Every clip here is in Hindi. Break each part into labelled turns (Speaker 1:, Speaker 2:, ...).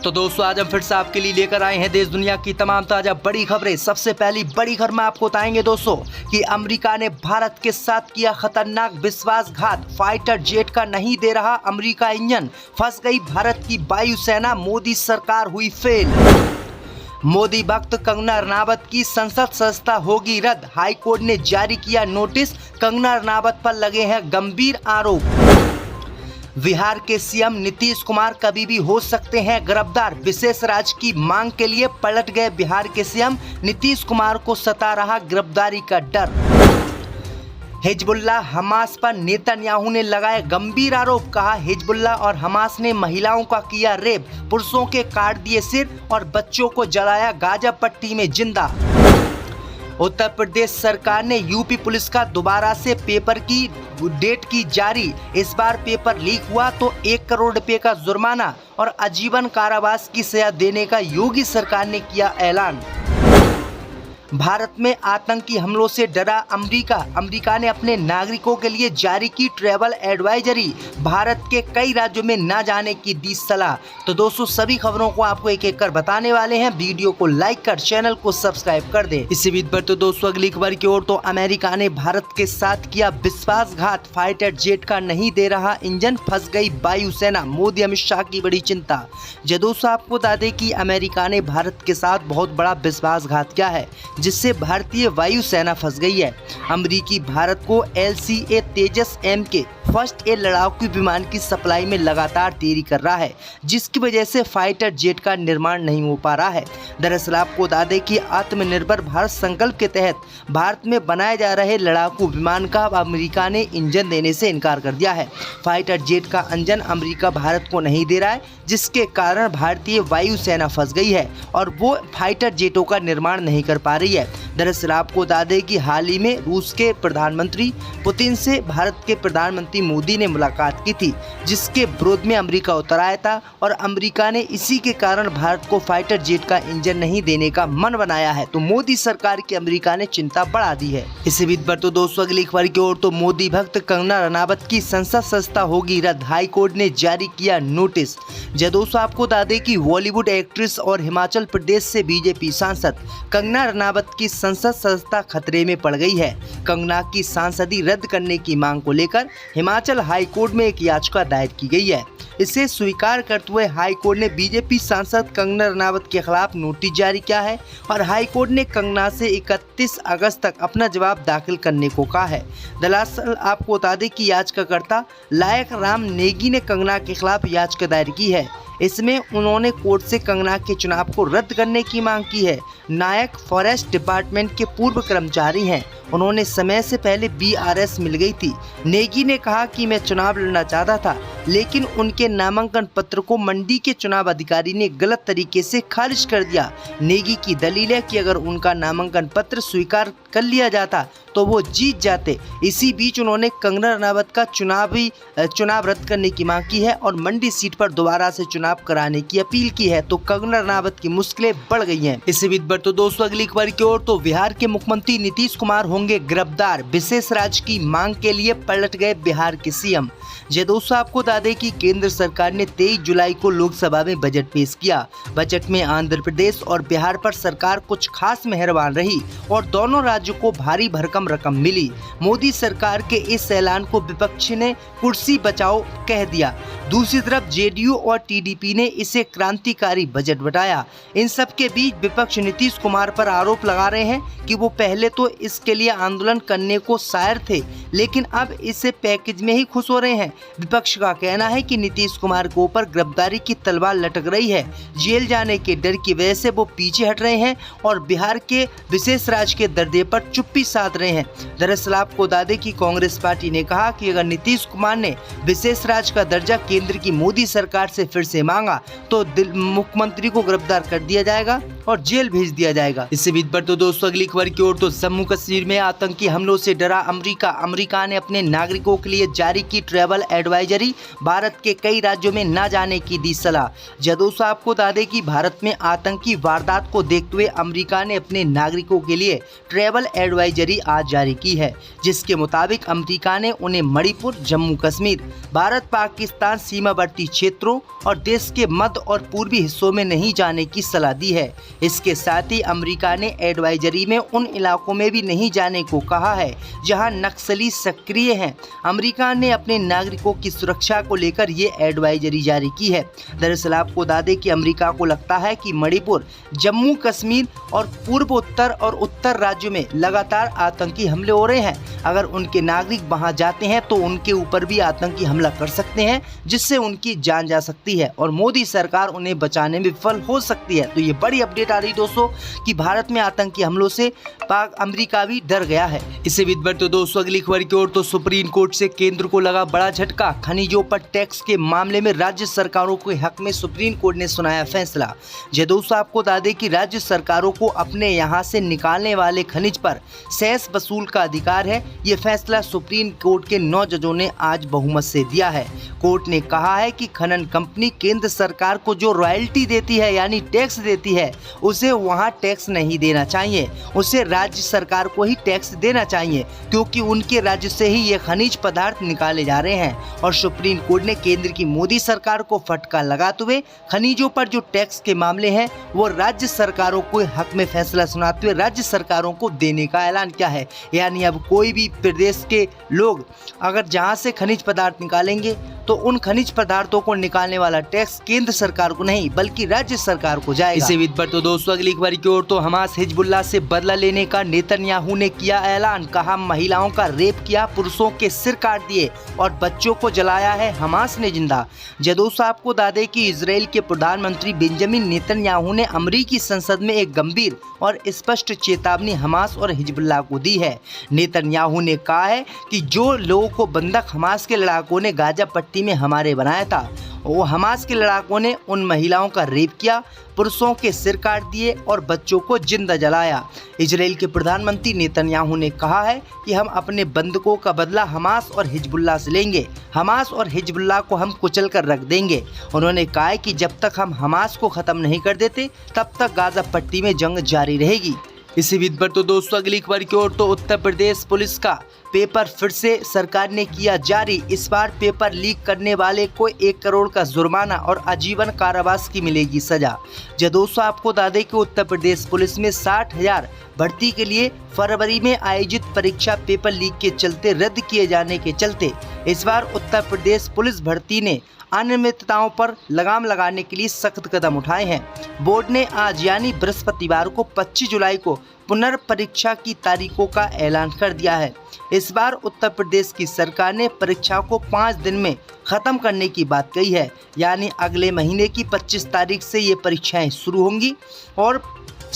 Speaker 1: तो दोस्तों आज हम फिर से आपके लिए लेकर आए हैं देश दुनिया की तमाम ताजा बड़ी खबरें। सबसे पहली बड़ी खबर में आपको बताएंगे दोस्तों कि अमेरिका ने भारत के साथ किया खतरनाक विश्वासघात। फाइटर जेट का नहीं दे रहा अमेरिका इंजन, फंस गई भारत की वायुसेना, मोदी सरकार हुई फेल। मोदी भक्त कंगना रनावत की संसद सदस्यता होगी रद्द, हाईकोर्ट ने जारी किया नोटिस, कंगना रनावत पर लगे हैं गंभीर आरोप। बिहार के सीएम नीतीश कुमार कभी भी हो सकते हैं गिरफ्तार, विशेष राज्य की मांग के लिए पलट गए बिहार के सीएम, नीतीश कुमार को सता रहा गिरफ्तारी का डर। हिजबुल्लाह हमास पर नेतन्याहू ने लगाए गंभीर आरोप, कहा हिजबुल्लाह और हमास ने महिलाओं का किया रेप, पुरुषों के काट दिए सिर और बच्चों को जलाया गाजा पट्टी में जिंदा। उत्तर प्रदेश सरकार ने यूपी पुलिस का दोबारा से पेपर की डेट की जारी, इस बार पेपर लीक हुआ तो 1 करोड़ रुपए का जुर्माना और आजीवन कारावास की सजा देने का योगी सरकार ने किया ऐलान। भारत में आतंकी हमलों से डरा अमेरिका ने अपने नागरिकों के लिए जारी की ट्रैवल एडवाइजरी, भारत के कई राज्यों में न जाने की दी सलाह। तो दोस्तों सभी खबरों को आपको एक एक कर बताने वाले हैं, वीडियो को लाइक कर चैनल को सब्सक्राइब कर दें। इसी बीच पर तो दोस्तों अगली खबर की ओर, तो अमेरिका ने भारत के साथ किया विश्वासघात, फाइटर जेट का नहीं दे रहा इंजन, फंस गई वायुसेना, मोदी अमित शाह की बड़ी चिंता। दोस्तों आपको बता दें कि अमेरिका ने भारत के साथ बहुत बड़ा विश्वासघात किया है, जिससे भारतीय वायुसेना फंस गई है। अमेरिकी भारत को LCA तेजस M के फर्स्ट एयर लड़ाकू विमान की सप्लाई में लगातार देरी कर रहा है, जिसकी वजह से फाइटर जेट का निर्माण नहीं हो पा रहा है। दरअसल आपको बता दें कि आत्मनिर्भर भारत संकल्प के तहत भारत में बनाए जा रहे लड़ाकू विमान का अमेरिका ने इंजन देने से इनकार कर दिया है। फाइटर जेट का इंजन अमेरिका भारत को नहीं दे रहा है, जिसके कारण भारतीय वायुसेना फंस गई है और वो फाइटर जेटों का निर्माण नहीं कर पा रही है। दरअसल आपको बता दें कि हाल ही में रूस के प्रधानमंत्री पुतिन से भारत के प्रधानमंत्री मोदी ने मुलाकात की थी, जिसके विरोध में अमेरिका उतर आया था और अमेरिका ने इसी के कारण भारत को फाइटर जेट का इंजन नहीं देने का मन बनाया है। तो मोदी सरकार की अमेरिका ने चिंता बढ़ा दी है। इसी बीच पर तो दोस्तों अगली खबर की ओर, तो मोदी भक्त कंगना रनावत की संसद सदस्यता होगी रद्द, हाईकोर्ट ने जारी किया नोटिस। दोस्तों आपको बता दें कि बॉलीवुड एक्ट्रेस और हिमाचल प्रदेश से बीजेपी सांसद कंगना रनावत की संसद सदस्यता खतरे में पड़ गई है। कंगना की सांसदी रद्द करने की मांग को लेकर हिमाचल हाईकोर्ट में एक याचिका दायर की गई है। इसे स्वीकार करते हुए हाईकोर्ट ने बीजेपी सांसद कंगना रनावत के खिलाफ नोटिस जारी किया है और हाईकोर्ट ने कंगना से 31 अगस्त तक अपना जवाब दाखिल करने को कहा है। दरअसल आपको बता दें कि याचिकाकर्ता लायक राम नेगी ने कंगना के खिलाफ याचिका दायर की है। इसमें उन्होंने कोर्ट से कंगना के चुनाव को रद्द करने की मांग की है। नायक फॉरेस्ट डिपार्टमेंट के पूर्व कर्मचारी हैं, उन्होंने समय से पहले BRS मिल गई थी। नेगी ने कहा कि मैं चुनाव लड़ना चाहता था, लेकिन उनके नामांकन पत्र को मंडी के चुनाव अधिकारी ने गलत तरीके से खारिज कर दिया। नेगी की दलील है कि अगर उनका नामांकन पत्र स्वीकार कर लिया जाता तो वो जीत जाते। इसी बीच उन्होंने कंगना रनावत का चुनाव रद्द करने की मांग की है और मंडी सीट पर दोबारा से चुनाव कराने की अपील की है। तो कंगना रनावत की मुश्किलें बढ़ गई हैं। इसी बीच पर तो दोस्तों अगली खबर की ओर, तो बिहार के मुख्यमंत्री नीतीश कुमार होंगे गिरफ्तार, विशेष राज्य की मांग के लिए पलट गए बिहार के सीएम। दोस्तों आपको बता दें कि केंद्र सरकार ने 23 जुलाई को लोकसभा में बजट पेश किया। बजट में आंध्र प्रदेश और बिहार पर सरकार कुछ खास मेहरबान रही और दोनों राज्यों को भारी भरकम रकम मिली। मोदी सरकार के इस ऐलान को विपक्ष ने कुर्सी बचाओ कह दिया। दूसरी तरफ JDU और TDP ने इसे क्रांतिकारी बजट बताया। इन सब के बीच विपक्ष नीतीश कुमार पर आरोप लगा रहे हैं कि वो पहले तो इसके लिए आंदोलन करने को शायर थे, लेकिन अब इसे पैकेज में ही खुश हो रहे हैं। विपक्ष का कहना है कि नीतीश कुमार के ऊपर गिरफ्तारी की तलवार लटक रही है, जेल जाने के डर की वजह से वो पीछे हट रहे हैं और बिहार के विशेष राज्य के दर्जे पर चुप्पी साध रहे हैं। दरअसल आपको बता दें कि कांग्रेस पार्टी ने कहा कि अगर नीतीश कुमार ने विशेष राज्य का दर्जा केंद्र की मोदी सरकार से फिर से मांगा तो मुख्यमंत्री को गिरफ्तार कर दिया जाएगा और जेल भेज दिया जाएगा। इसी बीच पर तो दोस्तों अगली खबर की ओर, तो जम्मू कश्मीर में आतंकी हमलों से डरा अमेरिका ने अपने नागरिकों के लिए जारी की ट्रैवल ट्रैवल एडवाइजरी भारत के कई राज्यों में न जाने की दी सलाह। जदोसा आपको बता दें कि भारत में आतंकी वारदात को देखते हुए अमेरिका ने अपने नागरिकों के लिए ट्रैवल एडवाइजरी आज जारी की है, जिसके मुताबिक अमेरिका ने उन्हें मणिपुर, जम्मू कश्मीर, भारत पाकिस्तान सीमावर्ती क्षेत्रों और देश के मध्य और पूर्वी हिस्सों में नहीं जाने की सलाह दी है। इसके साथ ही अमेरिका ने एडवाइजरी में उन इलाकों में भी नहीं जाने को कहा है जहां नक्सली सक्रिय हैं। अमेरिका ने अपने नागरिकों की सुरक्षा को लेकर ये एडवाइजरी जारी की है। दरअसल आपको बता दें कि अमेरिका को लगता है कि मणिपुर, जम्मू कश्मीर और पूर्व उत्तर और उत्तर राज्यों में लगातार आतंकी हमले हो रहे हैं। अगर उनके नागरिक वहां जाते हैं तो उनके ऊपर भी आतंकी हमला कर सकते हैं, जिससे उनकी जान जा सकती है और मोदी सरकार उन्हें बचाने में विफल हो सकती है। तो ये बड़ी अपडेट आ रही दोस्तों कि भारत में आतंकी हमलों से पाक अमेरिका भी डर गया है। इससे भी बढ़ते दोस्तों अगली खबर की ओर तो सुप्रीम कोर्ट से केंद्र को लगा बड़ा झटका। खनिजों पर टैक्स के मामले में राज्य सरकारों के हक में सुप्रीम कोर्ट ने सुनाया फैसला। दोस्तों आपको बता दें कि राज्य सरकारों को अपने यहाँ से निकालने वाले खनिज पर सेस वसूल का अधिकार है। ये फैसला सुप्रीम कोर्ट के 9 जजों ने आज बहुमत से दिया है। कोर्ट ने कहा है कि खनन कंपनी केंद्र सरकार को जो रॉयल्टी देती है यानी टैक्स देती है, उसे वहां टैक्स नहीं देना चाहिए, उसे राज्य सरकार को ही टैक्स देना चाहिए, क्योंकि उनके राज्य से ही ये खनिज पदार्थ निकाले जा रहे हैं। और सुप्रीम कोर्ट ने केंद्र की मोदी सरकार को फटकार लगाते हुए खनिजों पर जो टैक्स के मामले हैं वो राज्य सरकारों को हक में फैसला सुनाते हुए राज्य सरकारों को देने का ऐलान किया है। यानी अब कोई भी प्रदेश के लोग अगर जहां से खनिज पदार्थ निकालेंगे तो उन खनिज पदार्थों को निकालने वाला टैक्स केंद्र सरकार को नहीं बल्कि राज्य सरकार को जाएगा। इसी विद पर तो दोस्तों अगली खबर की ओर तो हमास हिजबुल्लाह से बदला लेने का नेतन्याहू ने किया ऐलान। कहा महिलाओं का रेप किया, पुरुषों के सिर काट दिए और बच्चों को जलाया है हमास ने जिंदा। दोस्तों आपको बता दें कि इजराइल के प्रधानमंत्री बेंजामिन नेतन्याहू ने अमेरिकी संसद में एक गंभीर और स्पष्ट चेतावनी हमास और हिजबुल्लाह को दी है। नेतन्याहू ने कहा है कि जो लोगों को बंधक हमास के लड़ाकों ने गाजा पट्टी में हमारे बनाया था, वो हमास के लड़ाकों ने उन महिलाओं का रेप किया, पुरुषों के सिर काट दिए और बच्चों को जिंदा जलाया। इजराइल के प्रधानमंत्री नेतन्याहू ने कहा है कि हम अपने बंधकों का बदला हमास और हिजबुल्लाह से लेंगे, हमास और हिजबुल्लाह को हम कुचल कर रख देंगे। उन्होंने कहा है कि जब तक हम हमास को ख़त्म नहीं कर देते तब तक गाजा पट्टी में जंग जारी रहेगी। इसी विद पर तो दोस्तों अगली खबर की ओर तो उत्तर प्रदेश पुलिस का पेपर फिर से सरकार ने किया जारी। इस बार पेपर लीक करने वाले को 1 करोड़ का जुर्माना और आजीवन कारावास की मिलेगी सजा। दोस्तों आपको बता दें कि उत्तर प्रदेश पुलिस में 60,000 भर्ती के लिए फरवरी में आयोजित परीक्षा पेपर लीक के चलते रद्द किए जाने के चलते इस बार उत्तर प्रदेश पुलिस भर्ती ने अनियमितताओं पर लगाम लगाने के लिए सख्त कदम उठाए हैं। बोर्ड ने आज यानी बृहस्पतिवार को 25 जुलाई को पुनर्परीक्षा की तारीखों का ऐलान कर दिया है। इस बार उत्तर प्रदेश की सरकार ने परीक्षा को 5 दिन में ख़त्म करने की बात कही है, यानी अगले महीने की 25 तारीख से ये परीक्षाएं शुरू होंगी और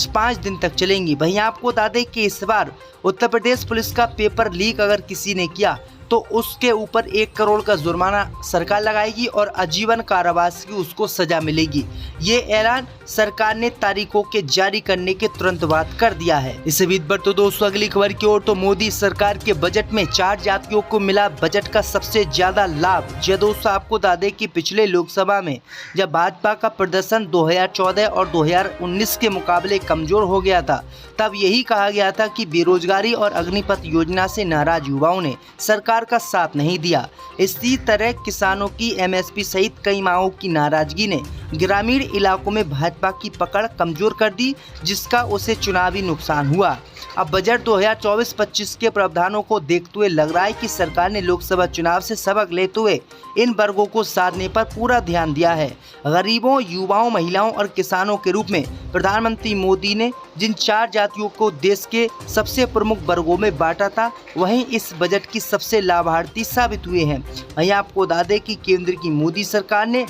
Speaker 1: 5 दिन तक चलेंगी। वहीं आपको बता दें कि इस बार उत्तर प्रदेश पुलिस का पेपर लीक अगर किसी ने किया तो उसके ऊपर 1 करोड़ का जुर्माना सरकार लगाएगी और आजीवन कारावास की उसको सजा मिलेगी। ये ऐलान सरकार ने तारीखों के जारी करने के तुरंत बाद कर दिया है। इस बीच पर तो दोस्तों अगली खबर की ओर तो मोदी सरकार के बजट में 4 जातियों को मिला बजट का सबसे ज्यादा लाभ। दोस्तों आपको बता दें कि पिछले लोकसभा में जब भाजपा का प्रदर्शन 2014 और 2019 के मुकाबले कमजोर हो गया था, तब यही कहा गया था कि बेरोजगारी और अग्निपथ योजना से नाराज युवाओं ने सरकार का साथ नहीं दिया। इसी तरह किसानों की एमएसपी सहित कई मांगों की नाराजगी ने ग्रामीण इलाकों में भाजपा की पकड़ कमजोर कर दी, जिसका उसे चुनावी नुकसान हुआ। अब बजट 2024-25 के प्रावधानों को देखते हुए लग रहा है कि सरकार ने लोकसभा चुनाव से सबक लेते हुए इन वर्गों को साधने पर पूरा ध्यान दिया है। गरीबों, युवाओं, महिलाओं और किसानों के रूप में प्रधानमंत्री मोदी ने जिन 4 जातियों को देश के सबसे प्रमुख वर्गों में बांटा था, वहीं इस बजट की सबसे लाभार्थी साबित हुए हैं। वहीं आपको बता दें कि केंद्र की मोदी सरकार ने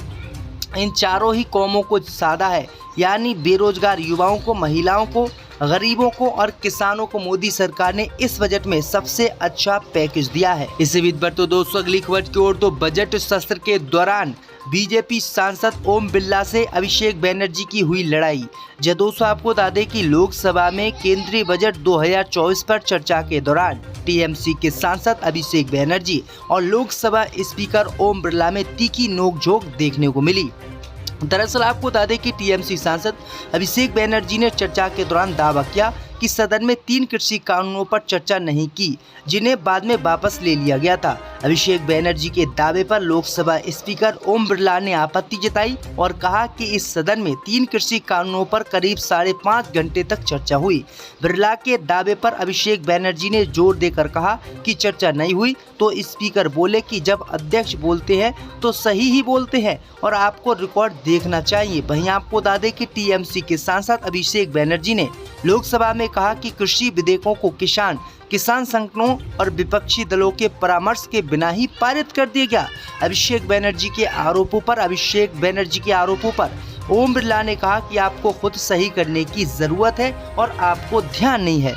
Speaker 1: इन चारों ही कौमों को साधा है, यानी बेरोजगार युवाओं को, महिलाओं को, गरीबों को और किसानों को मोदी सरकार ने इस बजट में सबसे अच्छा पैकेज दिया है। इसी बीच पर तो दोस्तों अगली खबर की ओर तो बजट सत्र के दौरान बीजेपी सांसद ओम बिरला से अभिषेक बैनर्जी की हुई लड़ाई। दोस्तों आपको बता दें कि लोकसभा में केंद्रीय बजट 2024 पर चर्चा के दौरान टीएमसी के सांसद अभिषेक बैनर्जी और लोकसभा स्पीकर ओम बिरला में तीखी नोकझोंक देखने को मिली। दरअसल आपको बता दें कि टीएमसी सांसद अभिषेक बैनर्जी ने चर्चा के दौरान दावा किया कि सदन में 3 कृषि कानूनों पर चर्चा नहीं की, जिन्हें बाद में वापस ले लिया गया था। अभिषेक बैनर्जी के दावे पर लोकसभा स्पीकर ओम बिरला ने आपत्ति जताई और कहा कि इस सदन में 3 कृषि कानूनों पर करीब 5.5 घंटे तक चर्चा हुई। बिरला के दावे पर अभिषेक बैनर्जी ने जोर देकर कहा कि चर्चा नहीं हुई, तो स्पीकर बोले कि जब अध्यक्ष बोलते हैं तो सही ही बोलते हैं और आपको रिकॉर्ड देखना चाहिए। वहीं आपको बता दें कि टीएमसी के सांसद अभिषेक बैनर्जी ने लोकसभा में कहा कि कृषि विधेयकों को किसान संगठनों और विपक्षी दलों के परामर्श के बिना ही पारित कर दिया गया। अभिषेक बैनर्जी के आरोपों पर ओम बिरला ने कहा कि आपको खुद सही करने की जरूरत है और आपको ध्यान नहीं है।